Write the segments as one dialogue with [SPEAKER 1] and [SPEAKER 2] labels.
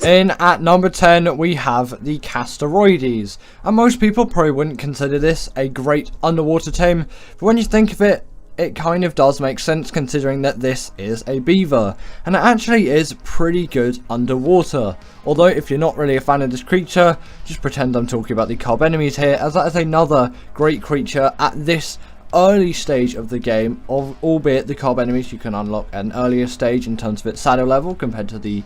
[SPEAKER 1] In at number 10, we have the Castoroides, and most people probably wouldn't consider this a great underwater tame, but when you think of it, it kind of does make sense considering that this is a beaver, and it actually is pretty good underwater. Although if you're not really a fan of this creature, just pretend I'm talking about the carb enemies here, as that is another great creature at this early stage of the game, albeit the carb enemies you can unlock at an earlier stage in terms of its saddle level compared to the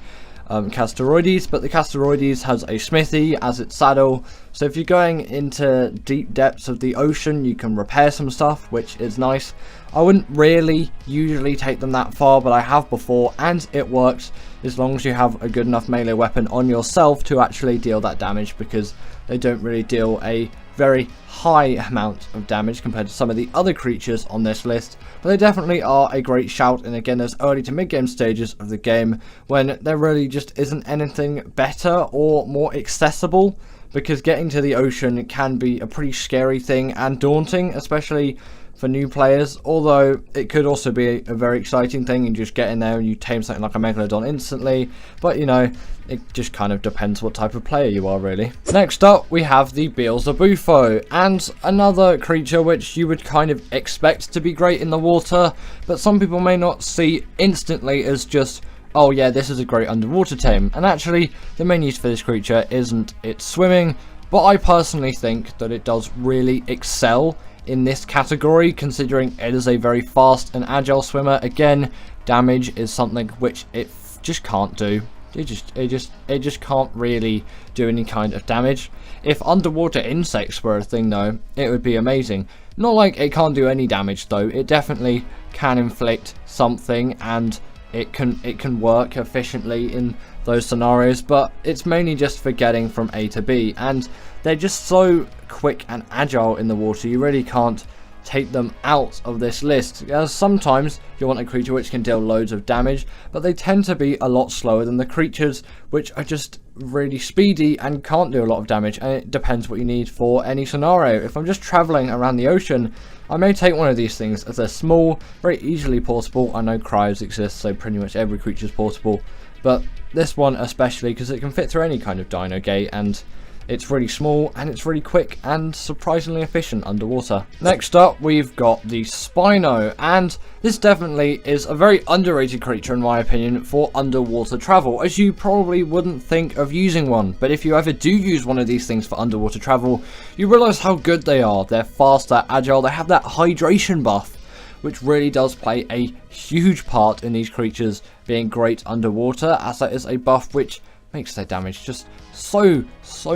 [SPEAKER 1] Castoroides, but the Castoroides has a smithy as its saddle, so if you're going into deep depths of the ocean you can repair some stuff, which is nice. I wouldn't really usually take them that far, but I have before, and it works as long as you have a good enough melee weapon on yourself to actually deal that damage, because they don't really deal a very high amount of damage compared to some of the other creatures on this list, but they definitely are a great shout in, again, those early to mid game stages of the game when there really just isn't anything better or more accessible, because getting to the ocean can be a pretty scary thing and daunting, especially for new players, although it could also be a very exciting thing and just get in there and you tame something like a Megalodon instantly, but you know, it just kind of depends what type of player you are, really. Next up, we have the Beelzebufo, and another creature which you would kind of expect to be great in the water, but some people may not see instantly as just, oh yeah, this is a great underwater tame, and actually the main use for this creature isn't its swimming, but I personally think that it does really excel in this category, considering it is a very fast and agile swimmer. Again, damage is something which it just can't do. It just can't really do any kind of damage. If underwater insects were a thing though, it would be amazing. Not like it can't do any damage though. It definitely can inflict something, and it can work efficiently in those scenarios, but it's mainly just for getting from A to B, and they're just so quick and agile in the water, you really can't take them out of this list, as sometimes you want a creature which can deal loads of damage, but they tend to be a lot slower than the creatures which are just really speedy and can't do a lot of damage, and it depends what you need for any scenario. If I'm just traveling around the ocean, I may take one of these things as they're small, very easily portable. I know cryos exist, so pretty much every creature is portable, but this one especially because it can fit through any kind of dino gate, and it's really small and it's really quick and surprisingly efficient underwater. Next up, we've got the Spino, and this definitely is a very underrated creature in my opinion for underwater travel, as you probably wouldn't think of using one, but if you ever do use one of these things for underwater travel, you realise how good they are. They're fast, they're agile, they have that hydration buff, which really does play a huge part in these creatures being great underwater, as that is a buff which makes their damage just so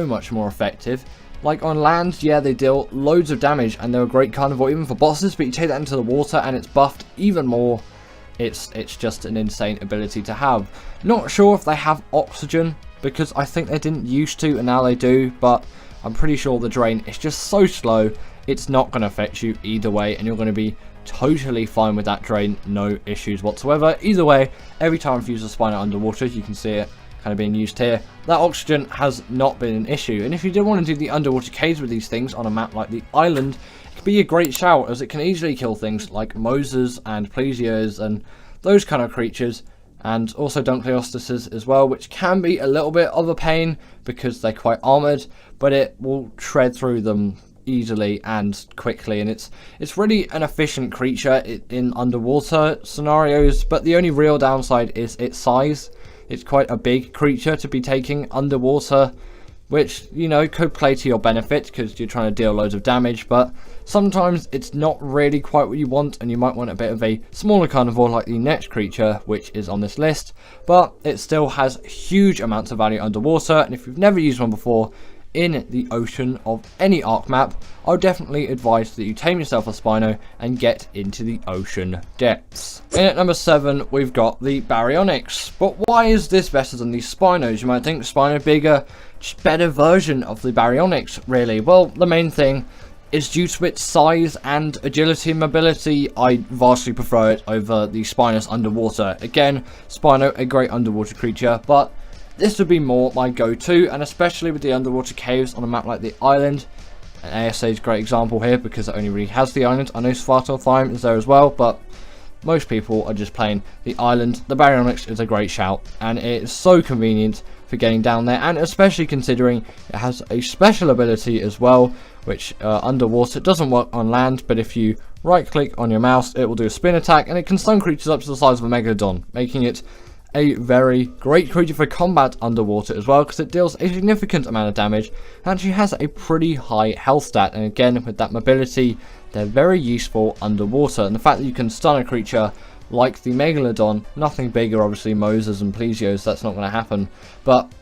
[SPEAKER 1] much more effective. Like on land, yeah, they deal loads of damage and they're a great carnivore even for bosses, but you take that into the water and it's buffed even more. It's just an insane ability to have. Not sure if they have oxygen, because I think they didn't used to and now they do, but I'm pretty sure the drain is just so slow, it's not going to affect you either way, and you're going to be totally fine with that drain, no issues whatsoever. Either way, every time I've used a Spino underwater, you can see it kind of being used here, that oxygen has not been an issue. And if you did want to do the underwater caves with these things on a map like the island, it could be a great shout, as it can easily kill things like mosas and plesios and those kind of creatures, and also Dunkleostices as well, which can be a little bit of a pain because they're quite armored, but it will shred through them easily and quickly, and it's really an efficient creature in underwater scenarios, but the only real downside is its size. It's quite a big creature to be taking underwater, which, you know, could play to your benefit because you're trying to deal loads of damage, but sometimes it's not really quite what you want, and you might want a bit of a smaller carnivore like the next creature which is on this list, but it still has huge amounts of value underwater. And if you've never used one before in the ocean of any Ark map, I would definitely advise that you tame yourself a Spino and get into the ocean depths. In at number 7, we've got the Baryonyx. But why is this better than the Spinos? You might think Spino bigger, just better version of the Baryonyx, really. Well, the main thing is due to its size and agility and mobility. I vastly prefer it over the Spinos underwater. Again, Spino, a great underwater creature, but this would be more my go-to, and especially with the underwater caves on a map like the island. And ASA is a great example here because it only really has the island. I know Svartalfheim is there as well, but most people are just playing the island, the Bionic is a great shout, and it's so convenient for getting down there, and especially considering it has a special ability as well, which underwater doesn't work on land, but if you right click on your mouse it will do a spin attack, and it can stun creatures up to the size of a Megalodon, making it a very great creature for combat underwater as well, because it deals a significant amount of damage and actually has a pretty high health stat. And again, with that mobility, they're very useful underwater, and the fact that you can stun a creature like the Megalodon, nothing bigger, obviously Mosas and Plesios, that's not going to happen, but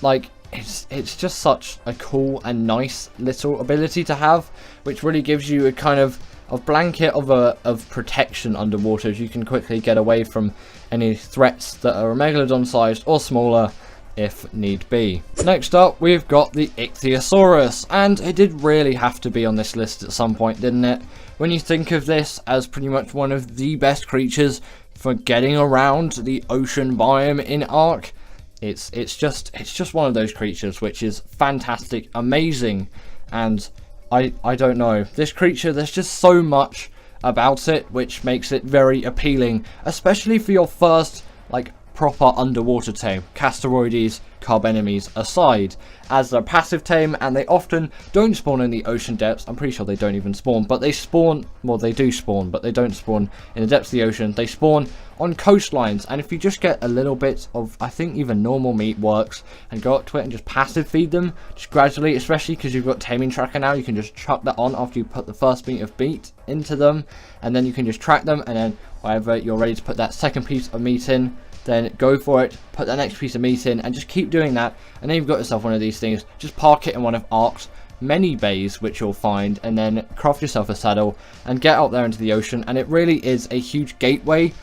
[SPEAKER 1] like it's just such a cool and nice little ability to have, which really gives you a kind of blanket of protection underwater, as you can quickly get away from any threats that are Megalodon sized or smaller if need be. Next up, we've got the Ichthyosaurus, and it did really have to be on this list at some point, didn't it? When you think of this as pretty much one of the best creatures for getting around the ocean biome in Ark, it's just one of those creatures which is fantastic, amazing, and I don't know, this creature, there's just so much about it which makes it very appealing, especially for your first like proper underwater tame, Castoroides, carb enemies aside, as they're passive tame and they often don't spawn in the ocean depths. I'm pretty sure they don't even spawn, but they spawn, well they do spawn, but they don't spawn in the depths of the ocean. They spawn on coastlines, and if you just get a little bit of, I think even normal meat works, and go up to it and just passive feed them, just gradually, especially because you've got taming tracker now, you can just chuck that on after you put the first beat of meat into them, and then you can just track them, and then whenever you're ready to put that second piece of meat in, then go for it, put that next piece of meat in, and just keep doing that, and then you've got yourself one of these things. Just park it in one of Ark's many bays which you'll find, and then craft yourself a saddle and get out there into the ocean, and it really is a huge gateway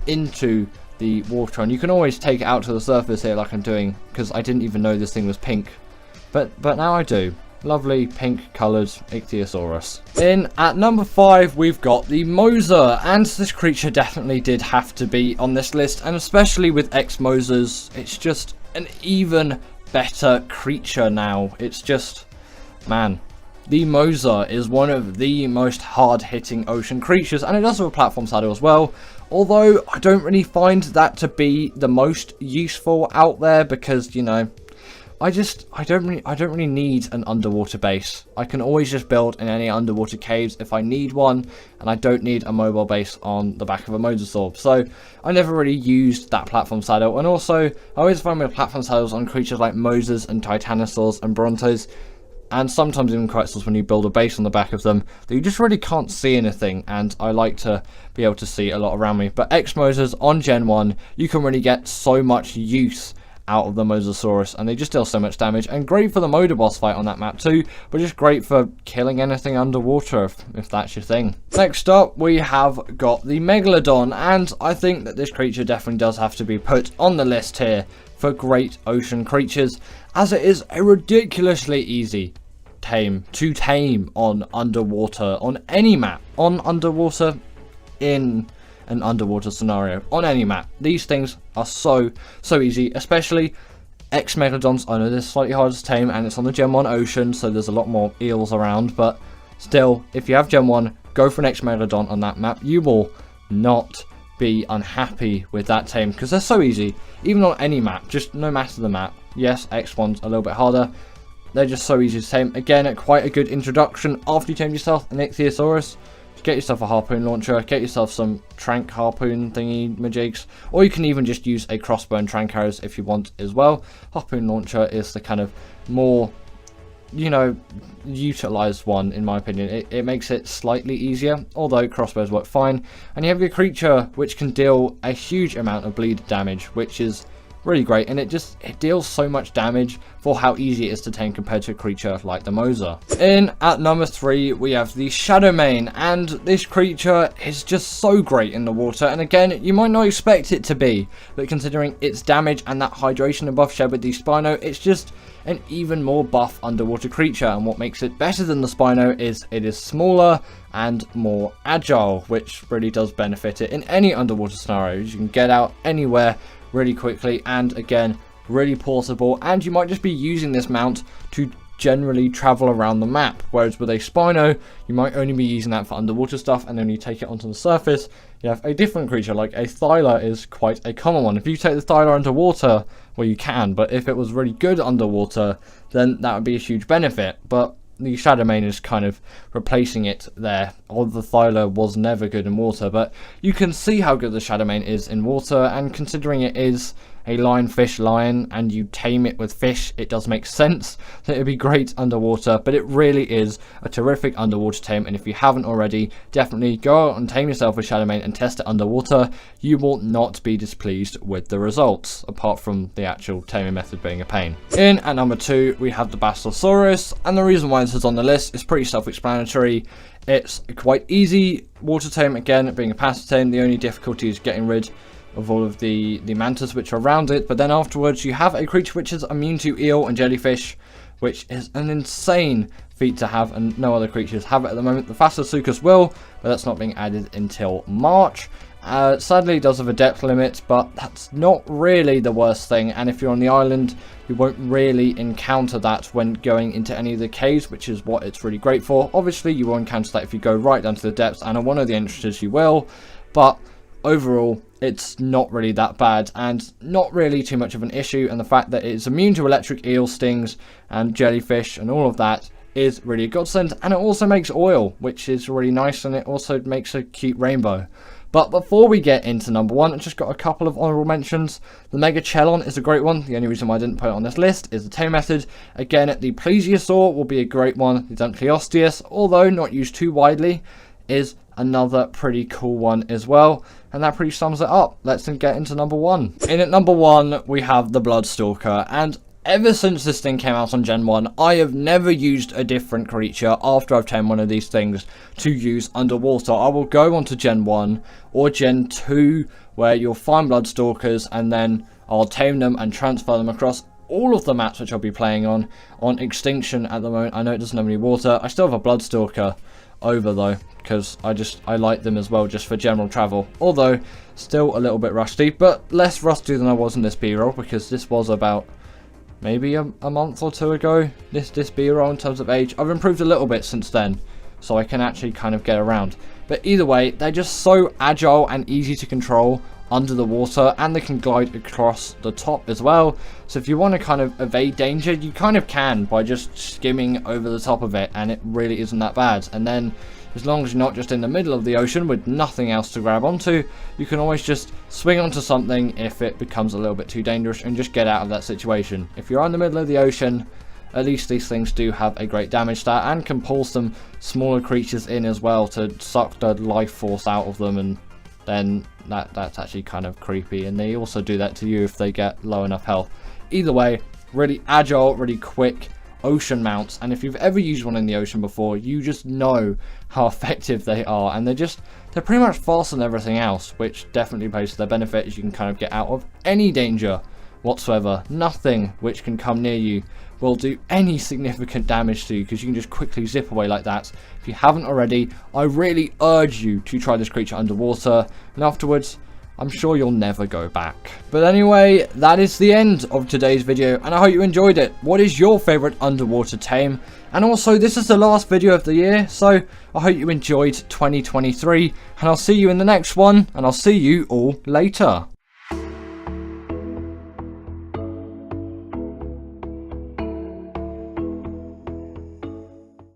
[SPEAKER 1] into the water. And you can always take it out to the surface here like I'm doing, because I didn't even know this thing was pink, but now I do. Lovely pink coloured Ichthyosaurus. In at number 5, we've got the Mosa, and this creature definitely did have to be on this list, and especially with X-Mosas, it's just an even better creature now. It's just, man, the Mosa is one of the most hard-hitting ocean creatures, and it does have a platform saddle as well, although I don't really find that to be the most useful out there, because, you know, I don't really need an underwater base. I can always just build in any underwater caves if I need one, and I don't need a mobile base on the back of a mosasaur. So I never really used that platform saddle, and also I always find my platform saddles on creatures like Mosas and Titanosaurs and Brontos, and sometimes even Quetzals when you build a base on the back of them, that you just really can't see anything, and I like to be able to see a lot around me. But X-Mosas on Gen 1, you can really get so much use out of the Mosasaurus, and they just deal so much damage, and great for the Moda boss fight on that map too, but just great for killing anything underwater if that's your thing. Next up, we have got the Megalodon, and I think that this creature definitely does have to be put on the list here for great ocean creatures, as it is a ridiculously easy to tame on underwater, on any map, on underwater, in an underwater scenario, on any map. These things are so easy, especially X-Megalodons. I know they're slightly harder to tame, and it's on the Gen 1 ocean, so there's a lot more eels around, but still, if you have Gen 1, go for an X-Megalodon on that map. You will not be unhappy with that tame, because they're so easy, even on any map, just no matter the map. Yes, X1's a little bit harder, they're just so easy to tame. Again, quite a good introduction after you tame yourself an Ichthyosaurus. Get yourself a harpoon launcher, get yourself some trank harpoon thingy majigs, or you can even just use a crossbow and trank arrows if you want as well. Harpoon launcher is the kind of more, you know, utilized one in my opinion. It makes it slightly easier, although crossbows work fine. And you have your creature which can deal a huge amount of bleed damage, which is really great, and it deals so much damage for how easy it is to tame compared to a creature like the Mosa. In at number 3, we have the Shadowman, and this creature is just so great in the water, and again, you might not expect it to be, but considering its damage and that hydration buff shared with the Spino, it's just an even more buff underwater creature. And what makes it better than the Spino is it is smaller and more agile, which really does benefit it in any underwater scenarios. You can get out anywhere really quickly, and again, really portable, and you might just be using this mount to generally travel around the map, whereas with a Spino, you might only be using that for underwater stuff, and then you take it onto the surface, you have a different creature. Like a Thyla is quite a common one. If you take the Thyla underwater, well, you can, but if it was really good underwater, then that would be a huge benefit. But the Shadowman is kind of replacing it there. Or the Thyla was never good in water, but you can see how good the Shadowman is in water, and considering it is a lionfish lion and you tame it with fish, it does make sense that it'd be great underwater. But it really is a terrific underwater tame, and if you haven't already, definitely go out and tame yourself with Shadowman and test it underwater. You will not be displeased with the results, apart from the actual taming method being a pain. In at number 2, we have the Bosasurus, and the reason why this is on the list is pretty self-explanatory. It's quite easy water tame, again being a passive tame. The only difficulty is getting rid of all of the mantas which are around it, but then afterwards you have a creature which is immune to eel and jellyfish, which is an insane feat to have, and no other creatures have it at the moment. The Bosasurus will, but that's not being added until March. Sadly it does have a depth limit, but that's not really the worst thing, and if you're on the island you won't really encounter that when going into any of the caves, which is what it's really great for. Obviously you will encounter that if you go right down to the depths, and on one of the entrances you will, but overall it's not really that bad and not really too much of an issue, and the fact that it's immune to electric eel stings and jellyfish and all of that is really a godsend. And it also makes oil, which is really nice, and it also makes a cute rainbow. But before we get into number 1, I've just got a couple of honorable mentions. The Megalodon is a great one. The only reason why I didn't put it on this list is the tame method. Again, the Plesiosaur will be a great one. The Dunkleosteus, although not used too widely, is another pretty cool one as well. And that pretty sums it up. Let's then get into number 1. In at number 1, we have the Stalker, and ever since this thing came out on Gen 1, I have never used a different creature after I've tamed one of these things to use underwater. I will go on to Gen 1 or Gen 2, where you'll find Stalkers, and then I'll tame them and transfer them across all of the maps which I'll be playing on Extinction at the moment. I know it doesn't have any water. I still have a Stalker over though, because I like them as well, just for general travel, although still a little bit rusty, but less rusty than I was in this B-roll, because this was about maybe a month or 2 ago, this B-roll in terms of age. I've improved a little bit since then, so I can actually kind of get around. But either way, they're just so agile and easy to control under the water, and they can glide across the top as well. So if you want to kind of evade danger, you kind of can by just skimming over the top of it, and it really isn't that bad. And then as long as you're not just in the middle of the ocean with nothing else to grab onto, you can always just swing onto something if it becomes a little bit too dangerous, and just get out of that situation. If you're in the middle of the ocean, at least these things do have a great damage stat, and can pull some smaller creatures in as well to suck the life force out of them, and then that's actually kind of creepy, and they also do that to you if they get low enough health. Either way, really agile, really quick ocean mounts, and if you've ever used one in the ocean before, you just know how effective they are, and they're pretty much faster than everything else, which definitely plays to their benefit, as you can kind of get out of any danger whatsoever. Nothing which can come near you will do any significant damage to you, because you can just quickly zip away like that. If you haven't already, I really urge you to try this creature underwater, and afterwards I'm sure you'll never go back. But anyway, that is the end of today's video, and I hope you enjoyed it. What is your favourite underwater tame? And also, this is the last video of the year, so I hope you enjoyed 2023, and I'll see you in the next one, and I'll see you all later.